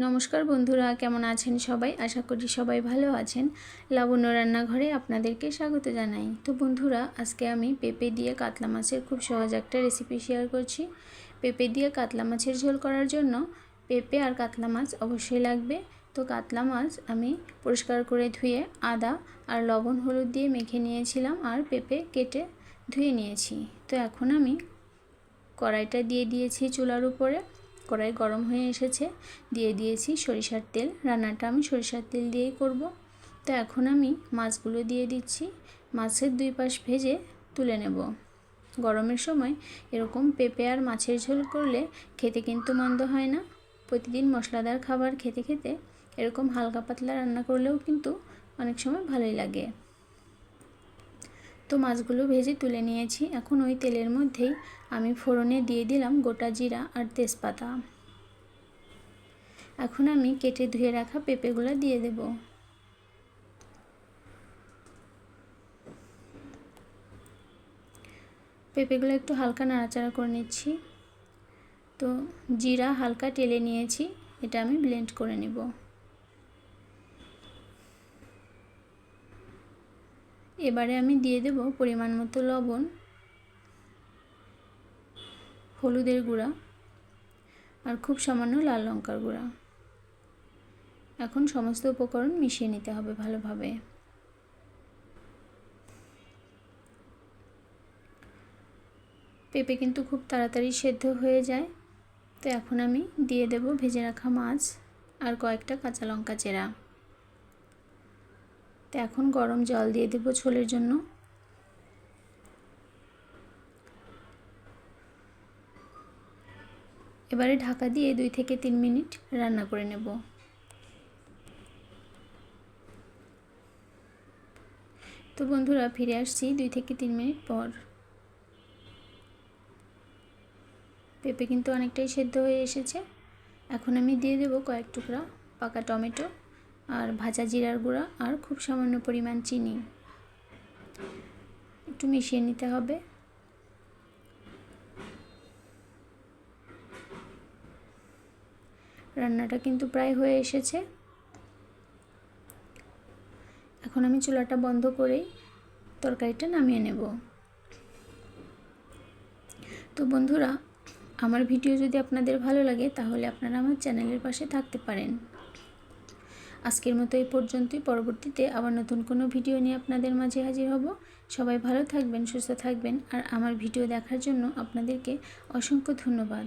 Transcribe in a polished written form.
নমস্কার বন্ধুরা, কেমন আছেন সবাই? আশা করি সবাই ভালো আছেন। লাবণ্য রান্নাঘরে আপনাদেরকে স্বাগত জানাই। তো বন্ধুরা, আজকে আমি পেঁপে দিয়ে কাতলা মাছের খুব সহজ একটা রেসিপি শেয়ার করছি। পেঁপে দিয়ে কাতলা মাছের ঝোল করার জন্য পেঁপে আর কাতলা মাছ অবশ্যই লাগবে। তো কাতলা মাছ আমি পরিষ্কার করে ধুয়ে আদা আর লবণ হলুদ দিয়ে মেখে নিয়েছিলাম, আর পেঁপে কেটে ধুয়ে নিয়েছি। তো এখন আমি কড়াইটা দিয়ে দিয়েছি চুলার উপরে। কড়াই গরম হয়ে এসেছে, দিয়ে দিয়েছি সরিষার তেল। রান্নাটা আমি সরিষার তেল দিয়েই করব। তো এখন আমি মাছগুলো দিয়ে দিচ্ছি। মাছের দুই পাশ ভেজে তুলে নেব। গরমের সময় এরকম পেঁপে আর মাছের ঝোল করলে খেতে কিন্তু মন্দ হয় না। প্রতিদিন মশলাদার খাবার খেতে খেতে এরকম হালকা পাতলা রান্না করলেও কিন্তু অনেক সময় ভালোই লাগে। তো মাছগুলো ভেজে তুলে নিয়েছি। এখন ওই তেলের মধ্যেই আমি ফোড়নে দিয়ে দিলাম গোটা জিরা আর তেজপাতা। এখন আমি কেটে ধুয়ে রাখা পেঁপেগুলো দিয়ে দেব। পেঁপেগুলো একটু হালকা নাড়াচাড়া করে নিচ্ছি। তো জিরা হালকা টেলে নিয়েছি, এটা আমি ব্লেন্ড করে নেব। এবারে আমি দিয়ে দেব পরিমাণ মতো লবণ, হলুদের গুঁড়া আর খুব সামান্য লাল লঙ্কার গুঁড়া। এখন সমস্ত উপকরণ মিশিয়ে নিতে হবে ভালোভাবে। পেঁপে কিন্তু খুব তাড়াতাড়ি সেদ্ধ হয়ে যায়। তো এখন আমি দিয়ে দেব ভেজে রাখা মাছ আর কয়েকটা কাঁচা লঙ্কা চেরা। তো এখন গরম জল দিয়ে দেব ঝোলের জন্য। এবারে ঢাকা দিয়ে 2 থেকে 3 মিনিট রান্না করে নেব। তো বন্ধুরা, ফিরে আসছি 2 থেকে 3 মিনিট পর। পেঁপে কিন্তু অনেকটাই সেদ্ধ হয়ে এসেছে। এখন আমি দিয়ে দেব কয়েক টুকরা পাকা টমেটো আর ভাজা জিরার গুঁড়া আর খুব সামান্য পরিমাণ চিনি। একটু মিশিয়ে নিতে হবে। রান্নাটা কিন্তু প্রায় হয়ে এসেছে। এখন আমি চুলাটা বন্ধ করেই তরকারিটা নামিয়ে নেব। তো বন্ধুরা, আমার ভিডিও যদি আপনাদের ভালো লাগে তাহলে আপনারা আমার চ্যানেলের পাশে থাকতে পারেন। আজকের মতো এই পর্যন্তই। পরবর্তীতে আবার নতুন কোনো ভিডিও নিয়ে আপনাদের মাঝে হাজির হব। সবাই ভালো থাকবেন, সুস্থ থাকবেন, আর আমার ভিডিও দেখার জন্য আপনাদেরকে অসংখ্য ধন্যবাদ।